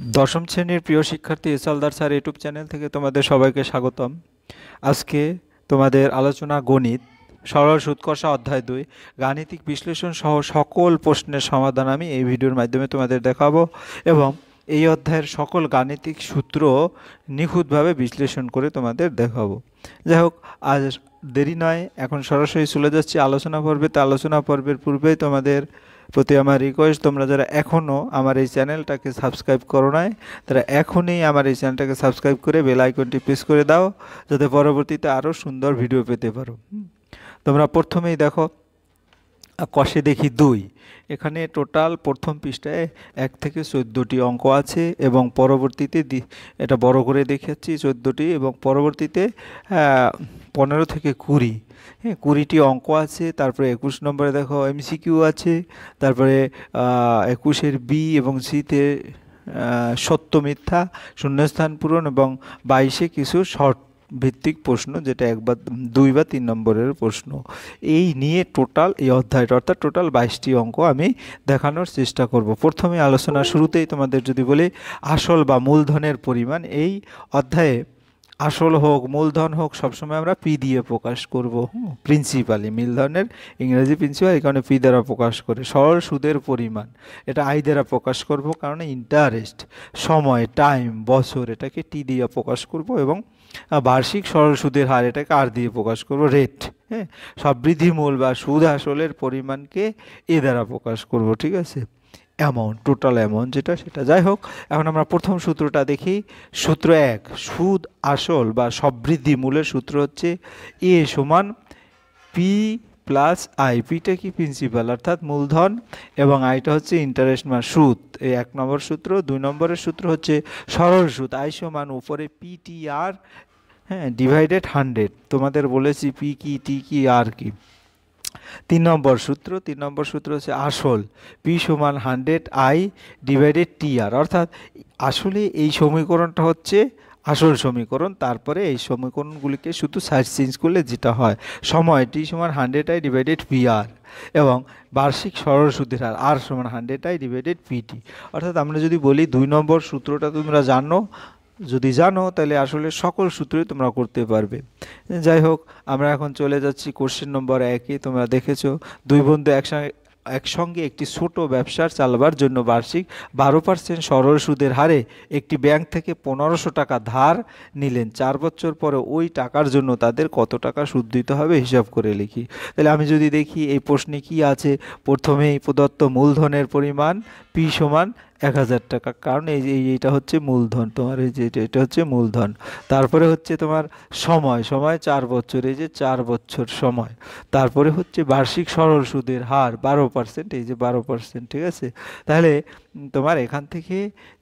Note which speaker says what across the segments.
Speaker 1: দশম শ্রেণীর প্রিয় শিক্ষার্থী এসালদার স্যার ইউটিউব চ্যানেল থেকে তোমাদের সবাইকে স্বাগতম। আজকে তোমাদের আলোচনা গণিত, সরল সুদ কষা অধ্যায় 2 গাণিতিক বিশ্লেষণ সহ সকল প্রশ্নের সমাধান আমি এই ভিডিওর মাধ্যমে তোমাদের দেখাবো এবং এই অধ্যায়ের সকল গাণিতিক সূত্র নিখুঁতভাবে বিশ্লেষণ করে তোমাদের দেখাবো। যাই হোক, আজ দেরি নয়, এখন সরাসরি চলে যাচ্ছি আলোচনা পর্বে। তো আলোচনা পর্বের পূর্বেই তোমাদের প্রতি আমার রিকোয়েস্ট, তোমরা যারা এখনও আমার এই চ্যানেলটাকে সাবস্ক্রাইব করো নাই তারা এখনই আমার এই চ্যানেলটাকে সাবস্ক্রাইব করে বেল আইকনটি প্রেস করে দাও, যাতে পরবর্তীতে আরও সুন্দর ভিডিও পেতে পারো। তোমরা প্রথমেই দেখো কষে দেখি 2, এখানে টোটাল প্রথম পৃষ্ঠায় 1 থেকে 14টি অঙ্ক আছে এবং পরবর্তীতে এটা বড় করে দেখাচ্ছি 14টি এবং পরবর্তীতে 15 থেকে 20, হ্যাঁ 20টি অঙ্ক আছে। তারপরে 21 নম্বরে দেখো এমসিকিউ আছে, তারপরে 21-এর বি এবং সিতে সত্য মিথ্যা, শূন্যস্থান পূরণ এবং 22-এ কিছু শর্ট ভিত্তিক প্রশ্ন, যেটা 1 বা 2 বা 3 নম্বরের প্রশ্ন। এই নিয়ে টোটাল এই অধ্যায়টা অর্থাৎ টোটাল 22টি অঙ্ক আমি দেখানোর চেষ্টা করব। প্রথমে আলোচনার শুরুতেই তোমাদের যদি বলি আসল বা মূলধনের পরিমাণ, এই অধ্যায়ে আসল হোক মূলধন হোক সবসময় আমরা পি দিয়ে প্রকাশ করব। প্রিন্সিপালি মূলধনের ইংরেজি প্রিন্সিপাল, এই কারণে পি দ্বারা প্রকাশ করে। সরল সুদের পরিমাণ এটা আই দ্বারা প্রকাশ করব, কারণ ইন্টারেস্ট সময় টাইম বছর এটাকে টি দিয়ে প্রকাশ করব এবং বার্ষিক সরল সুদের হার এটাকে আর দিয়ে প্রকাশ করব, রেট। হ্যাঁ, সববৃদ্ধি মূল বা সুদ আসলের পরিমাণকে এ দ্বারা প্রকাশ করব, ঠিক আছে, অ্যামাউন্ট, টোটাল অ্যামাউন্ট যেটা সেটা। যাই হোক, এখন আমরা প্রথম সূত্রটা দেখি। সূত্র 1, সুদ আসল বা সববৃদ্ধি মূলের সূত্র হচ্ছে এ সমান পি প্লাস আই। পিটা কি প্রিন্সিপাল অর্থাৎ মূলধন এবং আইটা হচ্ছে ইন্টারেস্ট বা সুদ, এই 1 নম্বর সূত্র। 2 নম্বরের সূত্র হচ্ছে সরল সুদ, আই সমান উপরে পিটিআর, হ্যাঁ, ডিভাইডেড 100। তোমাদের বলেছি পি কি টি কি আর কি। 3 নম্বর সূত্র হচ্ছে আসল, পি সমান 100 আই ডিভাইডেড টি আর, অর্থাৎ আসলে এই সমীকরণটা হচ্ছে আসল সমীকরণ। তারপরে এই সমীকরণগুলিকে শুধু সাইড চেঞ্জ করলে যেটা হয়, সময় টি সমান 100 আই ডিভাইডেড পি আর এবং বার্ষিক সরল সুদের হার আর সমান 100 আই ডিভাইডেড পিটি। অর্থাৎ আমরা যদি বলি 2 নম্বর সূত্রটা তোমরা জানো, যদি জানো তাহলে আসলে সকল সূত্রই তোমরা করতে পারবে। যাই হোক, আমরা এখন চলে যাচ্ছি কোশ্চেন নম্বর 1-এ। তোমরা দেখেছো 2 বন্ধু একসঙ্গে একটি ছোট ব্যবসা চালাবার জন্য বার্ষিক 12% সরল সুদের হারে একটি ব্যাংক থেকে 1500 টাকা ধার নিলেন। 4 বছর পরে ওই টাকার জন্য তাদের কত টাকা সুদ দিতে হবে হিসাব করে লিখি। তাহলে আমি যদি দেখি এই প্রশ্নে কি আছে, প্রথমেই প্রদত্ত মূলধনের পরিমাণ পি সমান 1000 টাকা, কারণ এইটা হচ্ছে মূলধন, তোমার এই যে এটা হচ্ছে মূলধন। তারপরে হচ্ছে তোমার সময় 4 বছর, এই যে 4 বছর সময়। তারপরে হচ্ছে বার্ষিক সরল সুদের হার 12%, এই যে 12%, ঠিক আছে। তাহলে তোমার এখান থেকে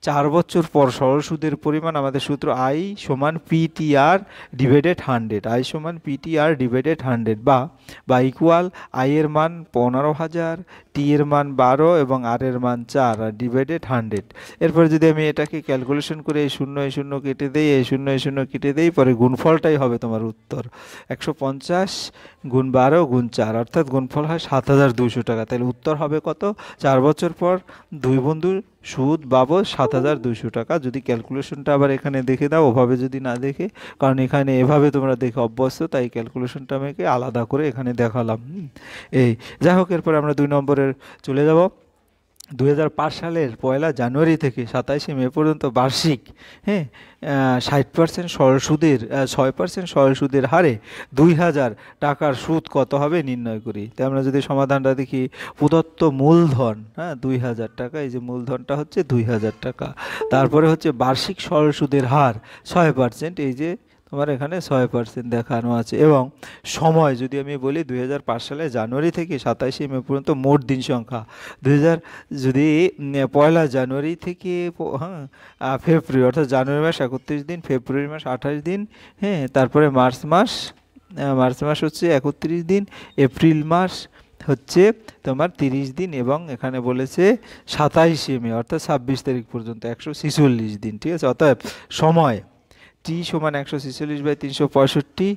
Speaker 1: 4 বছর পর সরল সুদের পরিমাণ, আমাদের সূত্র আই সমান পিটিআর ডিভাইডেড 100, আই সমান পিটিআর ডিভাইডেড 100 বা ইকুয়াল আই এর মান 15,000, টি এর মান 12 এবং আর এর মান 4 আর ডিভাইডেড 100। এরপর যদি আমি এটাকে ক্যালকুলেশন করে এই শূন্য কেটে দেই, এই শূন্য কেটে দেই, পরে গুণফলটাই হবে তোমার উত্তর। 150 গুণ 12 গুণ 4, অর্থাৎ গুণফল হয় 7200 টাকা। তাহলে উত্তর হবে কত? 4 বছর পর 2 বন্ধুর সুদ বাবদ 7200 টাকা। যদি ক্যালকুলেশনটা আবার এখানে দেখে দাও, ওভাবে যদি না দেখে, কারণ এখানে এভাবে তোমরা দেখে অভ্যস্ত, তাই ক্যালকুলেশনটা আমাকে আলাদা করে এখানে দেখালাম। এই যাই হোক, এরপর আমরা 2 নম্বরের চলে যাব। 2005 সালের 1 জানুয়ারি থেকে 27 মে পর্যন্ত বার্ষিক, হ্যাঁ, 60% সরল সুদের 6% সরল সুদের হারে 2000 টাকার সুদ কত হবে নির্ণয় করি। তাই আমরা যদি সমাধানটা দেখি, প্রদত্ত মূলধন, হ্যাঁ 2000 টাকা, এই যে মূলধনটা হচ্ছে 2000 টাকা। তারপরে হচ্ছে বার্ষিক সরল সুদের হার 6%, এই যে তোমার এখানে 6% দেখানো আছে। এবং সময় যদি আমি বলি 2005 সালে জানুয়ারি থেকে 27 মে পর্যন্ত মোট দিন সংখ্যা, 2000 যদি 1 জানুয়ারি থেকে হ্যাঁ ফেব্রুয়ারি, অর্থাৎ জানুয়ারি মাস 31 দিন, ফেব্রুয়ারি মাস 28 দিন, হ্যাঁ, তারপরে মার্চ মাস হচ্ছে 31 দিন, এপ্রিল মাস হচ্ছে তোমার 30 দিন এবং এখানে বলেছে 27 মে অর্থাৎ 26 তারিখ পর্যন্ত 146 দিন, ঠিক আছে। অতএব সময় টি সমান 146/365,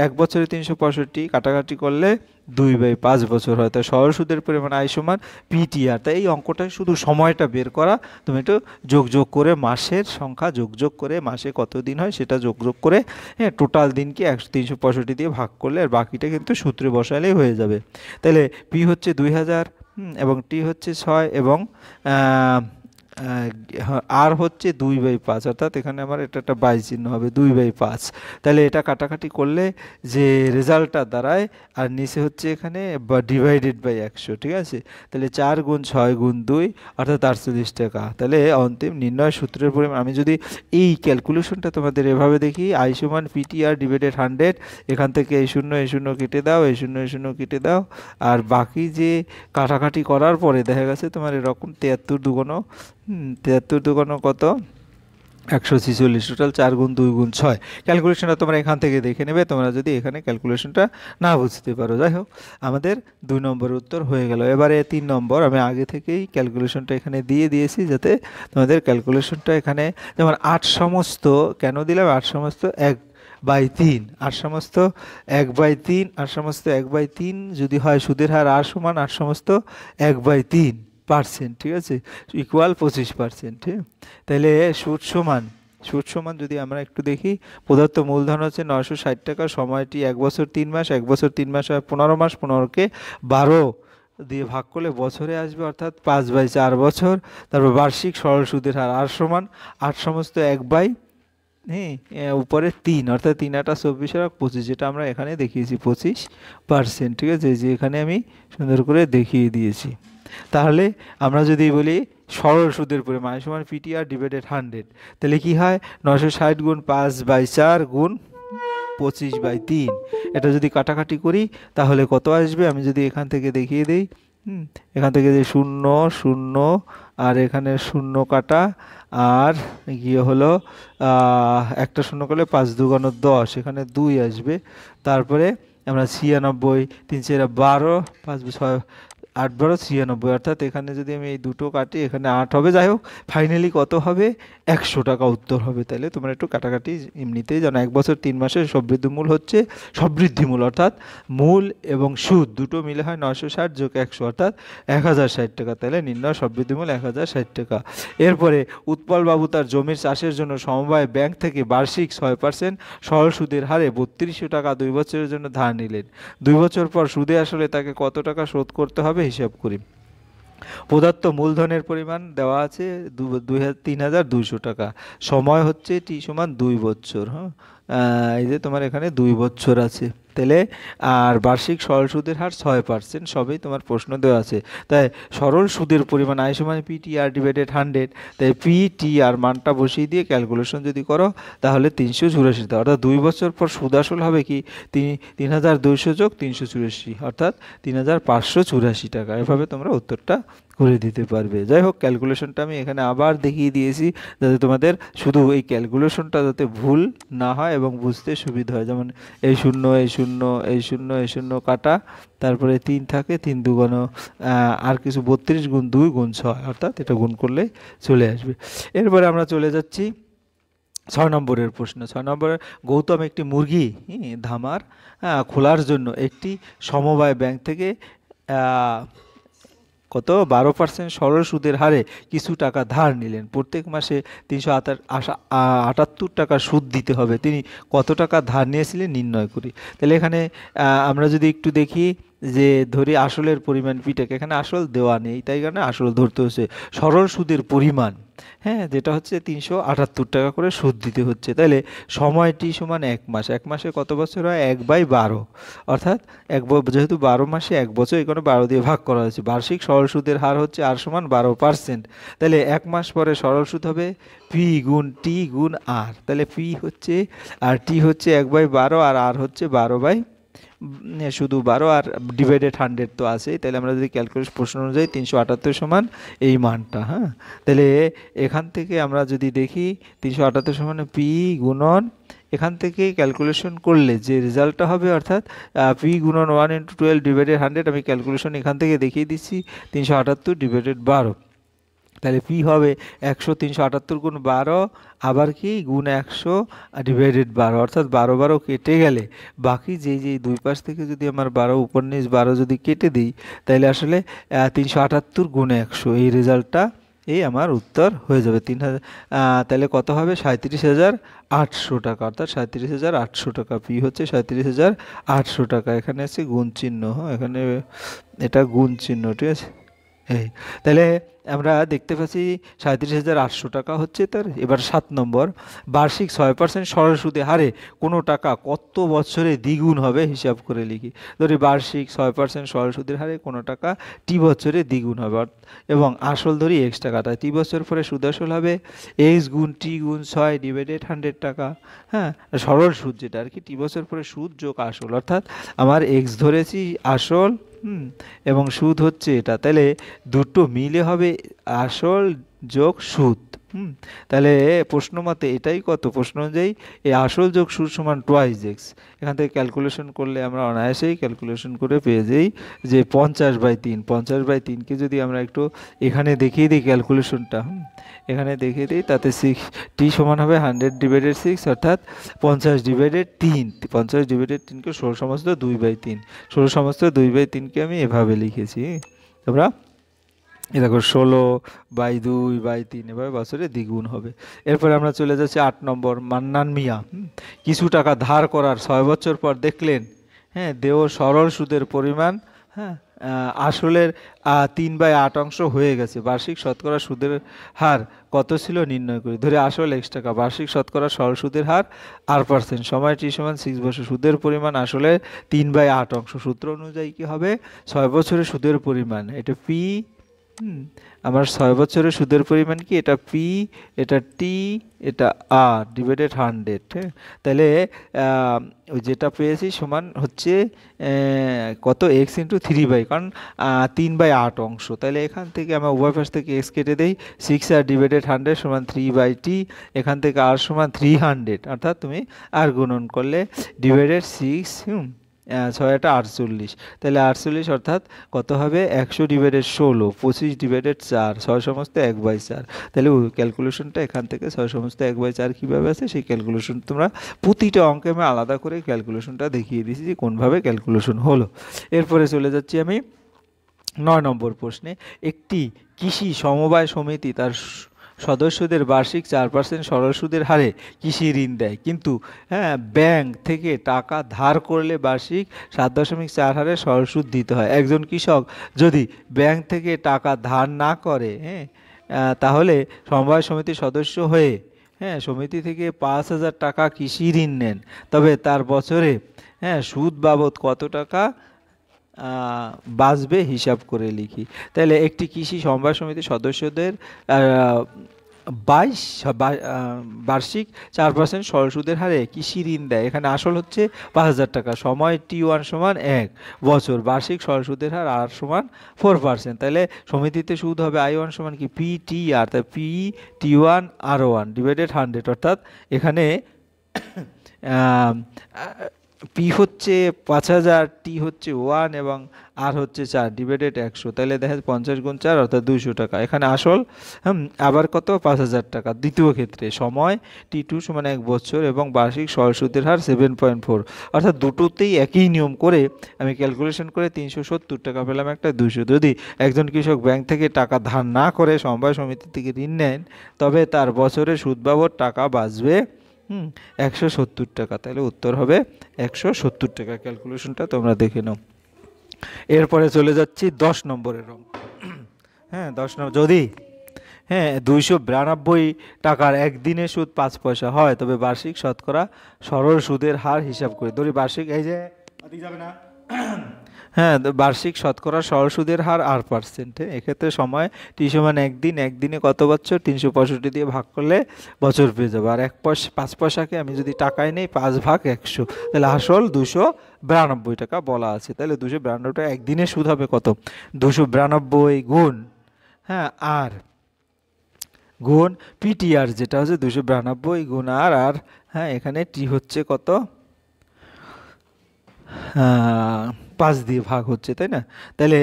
Speaker 1: 1 বছরে 365 কাটাকাটি করলে 2/5 বছর হয়। তাই সরল সুদের পরিমাণ আই সমান পিটিআর। তাই এই অঙ্কটা শুধু সময়টা বের করা, তুমি একটু যোগ করে মাসের সংখ্যা যোগ করে মাসে কত দিন হয় সেটা যোগ করে, হ্যাঁ, টোটাল দিনকে 365 দিয়ে ভাগ করলে আর বাকিটা কিন্তু সূত্রে বসালেই হয়ে যাবে। তাহলে পি হচ্ছে 2000 এবং টি হচ্ছে 6 এবং আর হচ্ছে 2/5, অর্থাৎ এখানে আমার এটা একটা বাই চিহ্ন হবে 2/5। তাহলে এটা কাটাকাটি করলে যে রেজাল্টটা দাঁড়ায় আর নিচে হচ্ছে এখানে ডিভাইডেড বাই 100, ঠিক আছে। তাহলে 4 গুণ 6 গুণ 2 অর্থাৎ 48 টাকা। তাহলে অন্তিম নির্ণয় সূত্রের পরিমাণ, আমি যদি এই ক্যালকুলেশনটা তোমাদের এভাবে দেখি, আই সমান পিটিআর ডিভাইডেড 100, এখান থেকে এই শূন্য কেটে দাও, এই শূন্য কেটে দাও, আর বাকি যে কাটাকাটি করার পরে দেখা গেছে তোমার এরকম 73 দুগুণ 73 দুগুণ কত 146, টোটাল 4 গুণ 2 গুণ 6। ক্যালকুলেশনটা তোমরা এখান থেকে দেখে নেবে তোমরা যদি এখানে ক্যালকুলেশনটা না বুঝতে পারো। যাই হোক, আমাদের 2 নম্বরের উত্তর হয়ে গেল। এবারে 3 নম্বর, আমি আগে থেকেই ক্যালকুলেশনটা এখানে দিয়েছি যাতে তোমাদের ক্যালকুলেশনটা এখানে, যেমন 8 সমস্ত কেন দিলাম, 8 সমস্ত 1/3, 8 সমস্ত 1/3, 8 সমস্ত 1/3 যদি হয় সুদের হার আর সমান 8 সমস্ত 1/3%, ঠিক আছে, ইকুয়াল 25%, ঠিক। তাহলে সুদ সমান যদি আমরা একটু দেখি, প্রদত্ত মূলধন হচ্ছে 960 টাকা, সময়টি 1 বছর 3 মাস, 1 বছর 3 মাস হয় 15 মাস, 15কে 12 দিয়ে ভাগ করলে বছরে আসবে, অর্থাৎ 5/4 বছর। তারপর বার্ষিক সরল সুদের হার আর সমান 8 সমস্ত 1/, হ্যাঁ, উপরে 3 অর্থাৎ 3 8 24 আর 25, যেটা আমরা এখানে দেখিয়েছি 25%, ঠিক আছে, যে এখানে আমি সুন্দর করে দেখিয়ে দিয়েছি। তাহলে আমরা যদি বলি সরল সুদের পরিমাণ সমান পিটিআর ডিভাইডেড 100, তাহলে কি হয় 960 গুণ 5/4 গুণ 25/3, এটা যদি কাটাকাটি করি তাহলে কত আসবে, আমি যদি এখান থেকে দেখিয়ে দিই, এখান থেকে যে 0 0 আর এখানে 0 কাটা আর গিয়ে হলো একটা 0 করলে 5 দুগুণ 10, এখানে 2 আসবে। তারপরে আমরা 96, 3 4 12, 5 6 8 12 96, অর্থাৎ এখানে যদি আমি এই দুটো কাটি এখানে 8 হবে। যাই হোক, ফাইনালি কত হবে, 100 টাকা উত্তর হবে। তাহলে তোমরা একটু কাটাকাটি এমনিতেই জানো, 1 বছর 3 মাসের সবৃদ্ধিমূল হচ্ছে সবৃদ্ধিমূল, অর্থাৎ মূল এবং সুদ দুটো মিলে হয় 960 যোগ 100 অর্থাৎ 1060 টাকা। তাহলে নির্ণয় সবৃদ্ধিমূল 1060 টাকা। এরপরে উৎপল বাবু তার জমির চাষের জন্য সমবায় ব্যাংক থেকে বার্ষিক 6% সরল সুদের হারে 3200 টাকা 2 বছরের জন্য ধার নিলেন। 2 বছর পর সুদে আসলে তাকে কত টাকা শোধ করতে হবে হিসাব করি। প্রদত্ত মূলধনের পরিমাণ দেওয়া আছে 3200 টাকা, সময় হচ্ছে টি সমান 2 বছর, হ্যাঁ, এই যে তোমার এখানে 2 বছর আছে। তাহলে আর বার্ষিক সরল সুদের হার 6%, সবই তোমার প্রশ্ন দেওয়া আছে। তাই সরল সুদের পরিমাণ আই সমান পিটিআর ডিভাইডেড 100, তাই পিটিআর মানটা বসিয়ে দিয়ে ক্যালকুলেশন যদি করো তাহলে 384 টাকা, অর্থাৎ 2 বছর পর সুদ আসল হবে কি 3200 যোগ 384 অর্থাৎ 3584 টাকা। এভাবে তোমরা উত্তরটা করে দিতে পারবে। যাই হোক, ক্যালকুলেশনটা আমি এখানে আবার দেখিয়ে দিয়েছি যাতে তোমাদের শুধু এই ক্যালকুলেশনটা যাতে ভুল না হয় এবং বুঝতে সুবিধা হয়। যেমন এই শূন্য এই শূন্য এই শূন্য এই শূন্য কাটা, তারপরে 3 থাকে, 3 দুগুণ আর কিছু 32 গুণ 2 গুণ 6, অর্থাৎ এটা গুণ করলে চলে আসবে। এরপরে আমরা চলে যাচ্ছি 6 নম্বরের প্রশ্ন। 6 নম্বরে, গৌতম একটি মুরগি ধামার খোলার জন্য একটি সমবায় ব্যাংক থেকে কত 12% সরল সুদের হারে কিছু টাকা ধার নিলেন। প্রত্যেক মাসে 378 টাকা সুদ দিতে হবে। তিনি কত টাকা ধার নিয়েছিলেন নির্ণয় করি। তাহলে এখানে আমরা যদি একটু দেখি যে ধরি আসলের পরিমাণ পিটাকে, এখানে আসল দেওয়া নেই তাই কারণে আসল ধরতে হচ্ছে। সরল সুদের পরিমাণ, হ্যাঁ, যেটা হচ্ছে 378 টাকা করে সুদ দিতে হচ্ছে। তাহলে সময়টি সমান 1 মাস, 1 মাসে কত বছর হয় 1/12, অর্থাৎ যেহেতু 12 মাসে 1 বছর এখানে 12 দিয়ে ভাগ করা হয়েছে। বার্ষিক সরল সুদের হার হচ্ছে আর সমান 12%, তাহলে 1 মাস পরে সরল সুদ হবে পি গুণ টি গুণ আর। তাহলে পি হচ্ছে আর টি হচ্ছে 1/12 আর আর হচ্ছে 12 শুধু 12 আর ডিভাইডেড 100 তো আছেই। তাহলে আমরা যদি ক্যালকুলেশন প্রশ্ন অনুযায়ী 378 সমান এই মানটা, হ্যাঁ, তাহলে এখান থেকে আমরা যদি দেখি 378 সমান পি গুণন, এখান থেকে ক্যালকুলেশন করলে যে রেজাল্টটা হবে, অর্থাৎ পি গুণন 1 × 12 ডিভাইডেড 100, আমি ক্যালকুলেশন এখান থেকে দেখিয়ে দিচ্ছি 378 ডিভাইডেড 12, তাহলে পি হবে 100 378 × 12 আবার কি গুণ 100 ডিভাইডেড 12, অর্থাৎ 12 কেটে গেলে বাকি যেই দুই পাশ থেকে যদি আমার 12 উপর নিচ 12 যদি কেটে দিই তাহলে আসলে 378 × 100 এই রেজাল্টটা এই আমার উত্তর হয়ে যাবে 3000। তাহলে কত হবে 37,800 টাকা, অর্থাৎ 37,800 টাকা। পি হচ্ছে 37,800 টাকা। এখানে আছে গুণ চিহ্ন, এখানে এটা গুণ চিহ্ন, ঠিক আছে। এই তাহলে আমরা দেখতে পাচ্ছি 37,800 টাকা হচ্ছে তার। এবার 7 নম্বর, বার্ষিক 6% সরল সুদে হারে কোনো টাকা কত বছরে দ্বিগুণ হবে হিসাব করে লিখি। ধরি বার্ষিক 6% সরল সুদের হারে কোনো টাকা টি বছরে দ্বিগুণ হবে, এবং আসল ধরি x টাকা, তাই টি বছর পরে সুদ আসল হবে x গুণ টি গুণ 6 ডিভাইডেড 100 টাকা। হ্যাঁ, সরল সুদ যেটা আর কি, টি বছর পরে সুদ যোগ আসল, অর্থাৎ আমার x ধরেছি আসল এবং সুদ হচ্ছে এটা, তাহলে দুটো মিলে হবে আসল যোগ সুদ। তাহলে প্রশ্ন মতে এটাই কত, প্রশ্ন অনুযায়ী এই আসল যোগ সুদ সমান 2x। এখান থেকে ক্যালকুলেশন করলে আমরা অনায়াসেই ক্যালকুলেশন করে পেয়ে যাই যে 50/3। 50/3কে যদি আমরা একটু এখানে দেখিয়ে দিই ক্যালকুলেশনটা, এখানে দেখিয়ে দিই, তাতে 6t সমান হবে 100/6, অর্থাৎ 50/3। 50/3কে 16/2/3, 16/2/3কে আমি এভাবে লিখেছি। তোমরা এ দেখো 16/2/3 এভাবে বছরে দ্বিগুণ হবে। এরপরে আমরা চলে যাচ্ছি 8 নম্বর, মান্নান মিয়া কিছু টাকা ধার করার 6 বছর পর দেখলেন হ্যাঁ দেহ সরল সুদের পরিমাণ হ্যাঁ আসলের 3/8 অংশ হয়ে গেছে। বার্ষিক শতকরা সুদের হার কত ছিল নির্ণয় করি। ধরে আসল x টাকা, বার্ষিক শতকরা সরল সুদের হার r%, সময় t সমান 6 বছর, সুদের পরিমাণ আসলে 3/8 অংশ। সূত্র অনুযায়ী কি হবে, 6 বছরের সুদের পরিমাণ, এটা পি আমার 6 বছরের সুদের পরিমাণ কি, এটা পি, এটা টি, এটা আর ডিভাইডেড 100। হ্যাঁ, তাহলে ওই যেটা পেয়েছি সমান হচ্ছে কত এক্স ইন্টু 3/, কারণ 3/8 অংশ। তাহলে এখান থেকে আমরা উভয় পাশ থেকে এক্স কেটে দেই, 6r ডিভাইডেড 100 সমান 3/t, এখান থেকে আর সমান 300, অর্থাৎ তুমি আর গুণন করলে ডিভাইডেড 6, 6 48, তাহলে 48, অর্থাৎ কত হবে 100/16, 25/4, 6/1/4। তাহলে ক্যালকুলেশনটা এখান থেকে 6/1/4 কীভাবে আছে সেই ক্যালকুলেশন তোমরা প্রতিটা অঙ্কে আমি আলাদা করে ক্যালকুলেশনটা দেখিয়ে দিয়েছি যে কোনভাবে ক্যালকুলেশন হলো। এরপরে চলে যাচ্ছি আমি 9 নম্বর প্রশ্নে। একটি কৃষি সমবায় সমিতি তার সদস্যদের বার্ষিক 4% সরল সুদের হারে কৃষি ঋণ দেয়, কিন্তু ব্যাংক থেকে টাকা ধার করলে বার্ষিক 7.4 হারে সরল সুদ দিতে হয়। একজন কৃষক যদি ব্যাংক থেকে টাকা ধার না করে তাহলে সমবায় সমিতির সদস্য হয়ে সমিতি থেকে 5,000 টাকা কৃষি ঋণ নেন, তবে তার বছরে সুদ বাবদ কত টাকা বাঁচবে হিসাব করে লিখি। তাহলে একটি কৃষি সমবায় সমিতির সদস্যদের বার্ষিক 4% সরল সুদের হারে কৃষি ঋণ দেয়। এখানে আসল হচ্ছে 5,000 টাকা, সময় t1 সমান 1 বছর, বার্ষিক সরল সুদের হার r সমান 4%। তাহলে সমিতিতে সুদ হবে i1 সমান কি p/t/r, তাই p/t1/r1 ডিভাইডেড 100, অর্থাৎ এখানে পি হচ্ছে 5,000, টি হচ্ছে 1 এবং আর হচ্ছে 4 ডিভাইডেড 100, তাহলে দেখা যায় 50 × 4 অর্থাৎ 200 টাকা। এখানে আসল আবার কত 5,000 টাকা। দ্বিতীয় ক্ষেত্রে সময় t2 সমান 1 বছর এবং বার্ষিক সরল সুদের হার 7.4, অর্থাৎ দুটোতেই একই নিয়ম করে আমি ক্যালকুলেশন করে 370 টাকা পেলাম, একটা 200। যদি একজন কৃষক ব্যাংক থেকে টাকা ধার না করে সমবায় সমিতি থেকে ঋণ নেন, তবে তার বছরে সুদ বাবদ টাকা বাঁচবে 170 টাকা। তাহলে উত্তর হবে 170 টাকা। ক্যালকুলেশনটা তোমরা দেখে নাও। এরপরে চলে যাচ্ছি 10 নম্বরের অঙ্ক। 10 নম্বর, যদি 292 টাকার একদিনের সুদ 5 পয়সা হয়, তবে বার্ষিক শতকরা সরল সুদের হার হিসাব করে। ধরি বার্ষিক যাবে না বার্ষিক শতকরা সরল সুদের হার r%। এক্ষেত্রে সময় টি সমান 1 দিন, একদিনে কত বছর, 365 দিয়ে ভাগ করলে বছর পেয়ে যাবো। আর 5 পয়সাকে আমি যদি টাকায় নেই 5/100, তাহলে আসল 292 টাকা বলা আছে। তাহলে 292 টাকা একদিনে সুদ হবে কত, 292 গুণ আর গুণ পিটিআর, যেটা হচ্ছে 292 গুণ আর এখানে টি হচ্ছে কত 5 দিয়ে ভাগ হচ্ছে, তাই না। তাহলে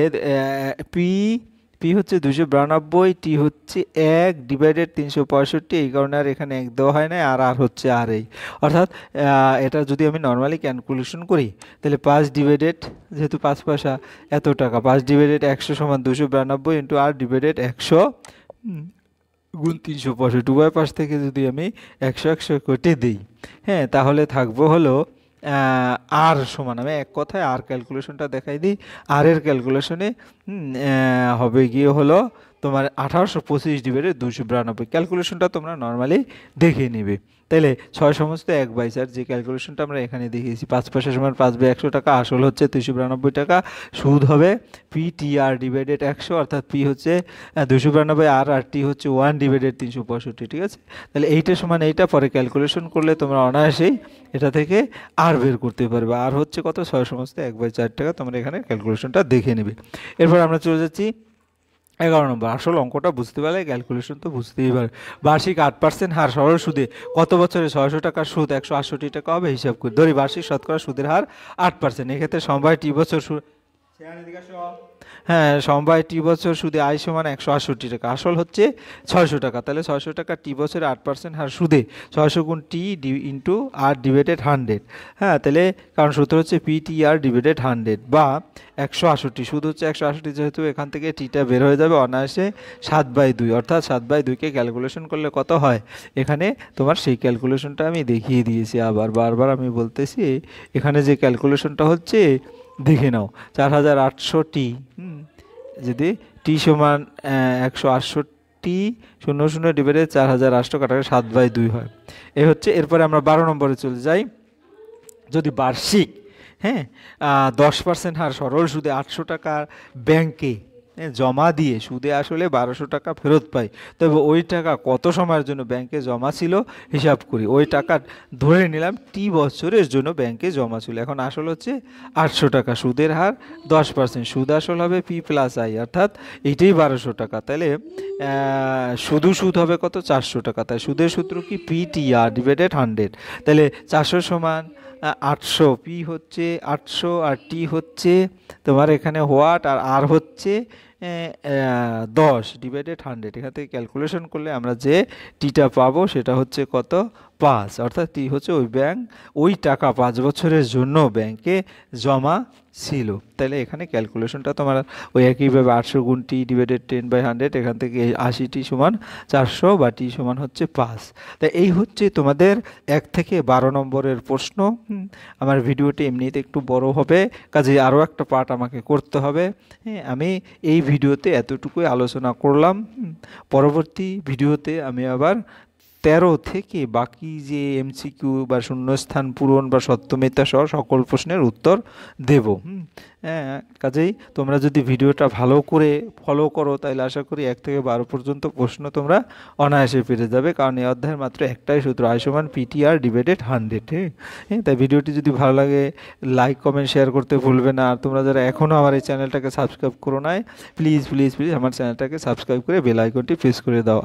Speaker 1: পি হচ্ছে 292, টি হচ্ছে 1 ডিভাইডেড 365, এই কারণে আর এখানে 1 দেওয়া হয় না, আর হচ্ছে আর এই, অর্থাৎ এটা যদি আমি নর্মালি ক্যালকুলেশন করি তাহলে 5 ডিভাইডেড, যেহেতু 5 পয়সা এত টাকা, 5 ডিভাইডেড 100 সমান 292 ইন্টু আর ডিভাইডেড 100 গুণ 365, উভয় পাশ থেকে যদি আমি 100 কেটে দিই, হ্যাঁ, তাহলে থাকবো হলো আর সমান, আমি এক কথায় আর ক্যালকুলেশনটা দেখাই দিই। আর এর ক্যালকুলেশনে হবে গিয়ে হলো তোমার 1825 ডিভাইডেড 292, ক্যালকুলেশনটা তোমরা নর্মালি দেখে নিবে। তাইলে 6 সমস্ত 1/4 যে ক্যালকুলেশনটা আমরা এখানে দেখিয়েছি, 5 পয়সা সমান 5/100 টাকা, আসল হচ্ছে 292 টাকা, সুদ হবে পি টি আর ডিভাইডেড 100, অর্থাৎ পি হচ্ছে 292 আর টি হচ্ছে 1 ডিভাইডেড 365, ঠিক আছে। তাহলে এইটা সমান এইটা, পরে ক্যালকুলেশন করলে তোমরা অনায়াসেই এটা থেকে আর বের করতে পারবে। আর হচ্ছে কত, 6 সমস্ত 1/4 টাকা, তোমরা এখানে ক্যালকুলেশনটা দেখে নেবে। এরপর আমরা চলে যাচ্ছি 11 নম্বর। আসল অঙ্কটা বুঝতে পারলে ক্যালকুলেশন তো বুঝতেই পারবে। বার্ষিক 8% হার সরল সুদে কত বছরে 600 টাকার সুদ 168 টাকা হবে, হিসাব করি। ধরি বার্ষিক শতকরা সুদের হার 8%, এক্ষেত্রে সমবায় টি বছর হ্যাঁ, সমবায় টি বছর সুদে আয় সমান 168 টাকা, আসল হচ্ছে 600 টাকা। তাহলে 600 টাকা টি বছরে 8% হার সুদে 600 গুণ টি ইন্টু আর ডিভাইডেড 100, হ্যাঁ, তাহলে কারণ সূত্র হচ্ছে পি টি আর ডিভাইডেড 100 বা 168, সুদ হচ্ছে 168, যেহেতু এখান থেকে টিটা বের হয়ে যাবে অনায়াসে 7/2, অর্থাৎ 7/2কে ক্যালকুলেশন করলে কত হয়, এখানে তোমার সেই ক্যালকুলেশনটা আমি দেখিয়ে দিয়েছি, আবার বারবার আমি বলতেছি, এখানে যে ক্যালকুলেশনটা হচ্ছে দেখে নাও। 4800 যদি টি সমান 168 00 ডিভাইডেড 4800 কাটাকে 7/2 হয়, এ হচ্ছে। এরপরে আমরা 12 নম্বরে চলে যাই। যদি বার্ষিক 10% হার সরল সুদে 800 টাকা ব্যাংকে জমা দিয়ে সুদে আসলে 1200 টাকা ফেরত পাই, তবে ওই টাকা কত সময়ের জন্য ব্যাংকে জমা ছিল হিসাব করি। ওই টাকা ধরে নিলাম টি বছরের জন্য ব্যাংকে জমা ছিল। এখন আসল হচ্ছে 800 টাকা, সুদের হার 10%, সুদ আসল হবে পি প্লাস আই, অর্থাৎ এইটাই 1200 টাকা। তাহলে শুধু সুদ হবে কত, 400 টাকা। তাই সুদের সূত্র কি, পি টি আর ডিভাইডেড 100, তাহলে 400 সমান 800, পি হচ্ছে 800 আর টি হচ্ছে তোমার এখানে হোয়াট, আর হচ্ছে 10 ডিভাইডেড 100, এখান থেকে ক্যালকুলেশন করলে আমরা যে টিটা পাবো সেটা হচ্ছে কত, 5, অর্থাৎ টি হচ্ছে ওই টাকা 5 বছরের জন্য ব্যাংকে জমা ছিল। তাহলে এখানে ক্যালকুলেশনটা তোমার ওই একইভাবে 800 গুণ টি ডিভাইডেড 10/100, এখান থেকে 80 সমান 400 বা টি সমান হচ্ছে 5। তাই এই হচ্ছে তোমাদের 1 থেকে 12 নম্বরের প্রশ্ন। আমার ভিডিওটি এমনিতে একটু বড় হবে, কাজে আরও একটা পার্ট আমাকে করতে হবে। আমি এই ভিডিওতে এতটুকুই আলোচনা করলাম। পরবর্তী ভিডিওতে আমি আবার 13 থেকে বাকি যে এমসিকিউ বা শূন্যস্থান পূরণ বা সত্যমিথ্যা সহ সকল প্রশ্নের উত্তর দেব। কাজেই তোমরা যদি ভিডিওটা ভালো করে ফলো করো তাহলে আশা করি 1 থেকে 12 পর্যন্ত প্রশ্ন তোমরা অনায়াসে পেরে যাবে, কারণ এই অধ্যায়ের মাত্র একটাই সূত্র, আই সমান পিটিআর ডিভাইডেড 100। তাই ভিডিওটি যদি ভালো লাগে লাইক কমেন্ট শেয়ার করতে ভুলবে না। আর তোমরা যারা এখনও আমার এই চ্যানেলটাকে সাবস্ক্রাইব করো নাই, প্লিজ প্লিজ প্লিজ আমার চ্যানেলটাকে সাবস্ক্রাইব করে বেল আইকনটি প্রেস করে দাও।